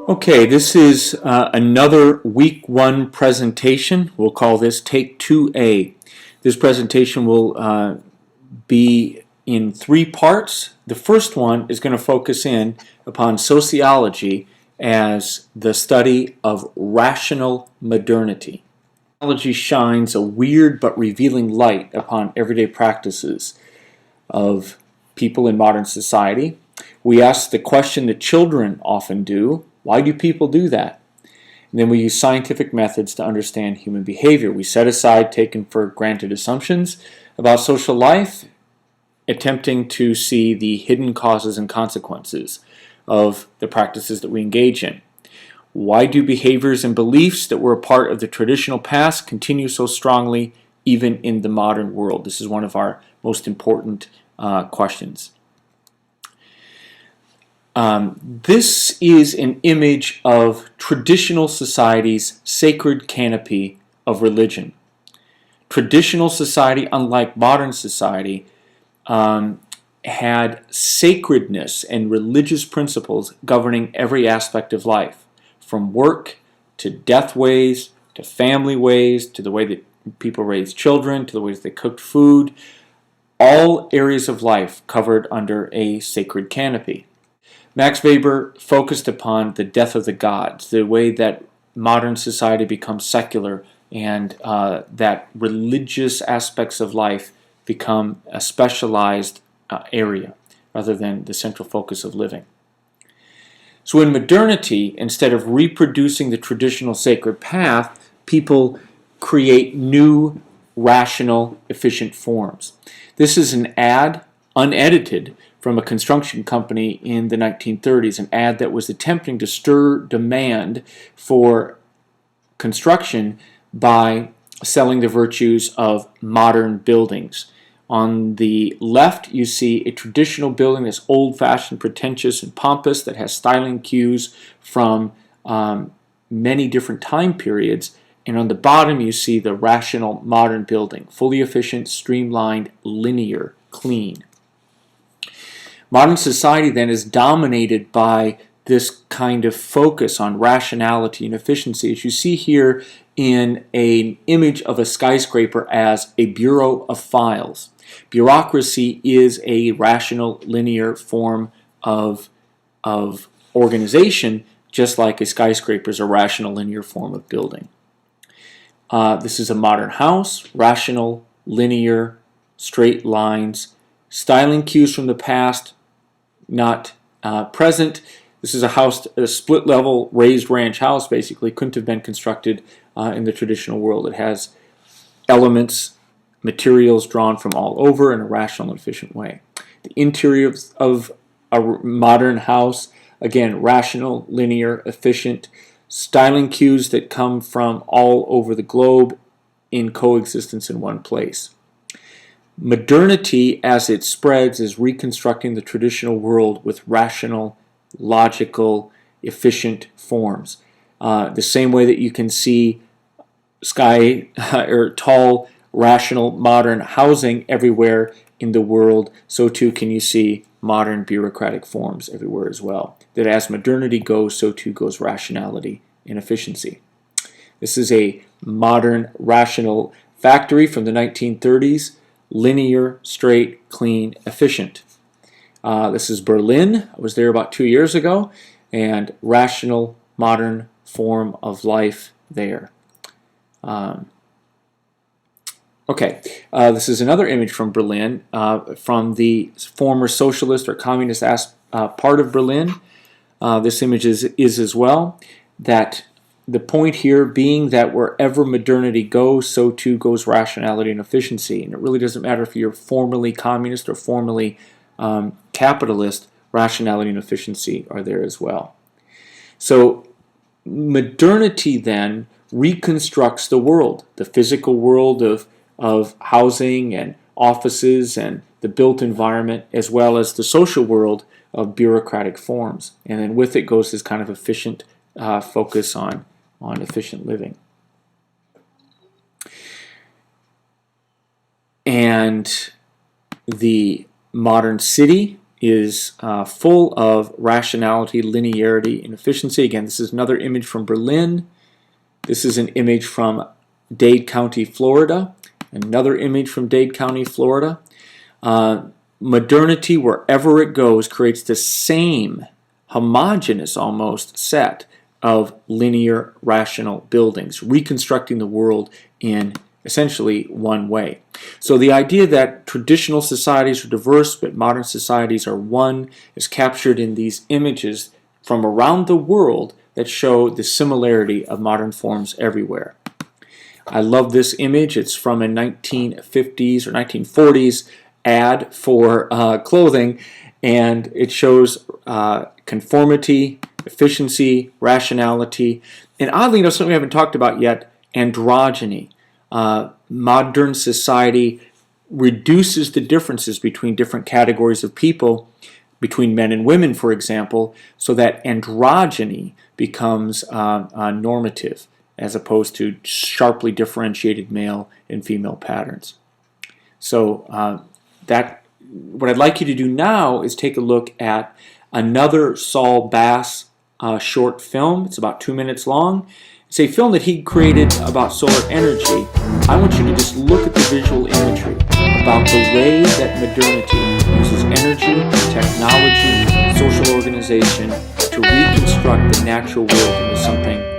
Okay, this is another week 1 presentation. We'll call this Take 2A. This presentation will be in 3 parts. The first one is going to focus in upon sociology as the study of rational modernity. Sociology shines a weird but revealing light upon everyday practices of people in modern society. We ask the question that children often do: why do people do that? And then we use scientific methods to understand human behavior. We set aside taken for granted assumptions about social life, attempting to see the hidden causes and consequences of the practices that we engage in. Why do behaviors and beliefs that were a part of the traditional past continue so strongly even in the modern world? This is one of our most important questions. This is an image of traditional society's sacred canopy of religion. Traditional society, unlike modern society, had sacredness and religious principles governing every aspect of life, from work to death ways, to family ways, to the way that people raised children, to the ways they cooked food. All areas of life covered under a sacred canopy. Max Weber focused upon the death of the gods, the way that modern society becomes secular and that religious aspects of life become a specialized area rather than the central focus of living. So in modernity, instead of reproducing the traditional sacred path, people create new, rational, efficient forms. This is an ad, unedited, from a construction company in the 1930s, an ad that was attempting to stir demand for construction by selling the virtues of modern buildings. On the left, you see a traditional building that's old-fashioned, pretentious, and pompous, that has styling cues from many different time periods. And on the bottom, you see the rational modern building, fully efficient, streamlined, linear, clean. Modern society then is dominated by this kind of focus on rationality and efficiency, as you see here in an image of a skyscraper as a bureau of files. Bureaucracy is a rational, linear form of organization, just like a skyscraper is a rational, linear form of building. This is a modern house, rational, linear, straight lines, styling cues from the past, not present. This is a house, a split-level raised ranch house, basically. Couldn't have been constructed in the traditional world. It has elements, materials drawn from all over in a rational and efficient way. The interior of a modern house, again, rational, linear, efficient, styling cues that come from all over the globe in coexistence in one place. Modernity, as it spreads, is reconstructing the traditional world with rational, logical, efficient forms. The same way that you can see or tall, rational, modern housing everywhere in the world, so too can you see modern bureaucratic forms everywhere as well. That as modernity goes, so too goes rationality and efficiency. This is a modern, rational factory from the 1930s. Linear, straight, clean, efficient. This is Berlin. I was there about 2 years ago, and rational, modern form of life there. This is another image from Berlin, from the former socialist or communist part of Berlin. This image is as well, that the point here being that wherever modernity goes, so too goes rationality and efficiency. And it really doesn't matter if you're formerly communist or formerly capitalist, rationality and efficiency are there as well. So modernity then reconstructs the world, the physical world of housing and offices and the built environment, as well as the social world of bureaucratic forms. And then with it goes this kind of efficient focus on efficient living. And the modern city is full of rationality, linearity, and efficiency. Again, this is another image from Berlin. This is an image from Dade County, Florida. Another image from Dade County, Florida. Modernity, wherever it goes, creates the same homogeneous almost set of linear rational buildings, reconstructing the world in essentially one way. So the idea that traditional societies are diverse but modern societies are one is captured in these images from around the world that show the similarity of modern forms everywhere. I love this image. It's from a 1950s or 1940s ad for clothing, and it shows conformity, efficiency, rationality, and oddly enough, something we haven't talked about yet, androgyny. Modern society reduces the differences between different categories of people, between men and women, for example, so that androgyny becomes normative as opposed to sharply differentiated male and female patterns. So what I'd like you to do now is take a look at another Saul Bass short film. It's about 2 minutes long. It's a film that he created about solar energy. I want you to just look at the visual imagery about the way that modernity uses energy, technology, social organization to reconstruct the natural world into something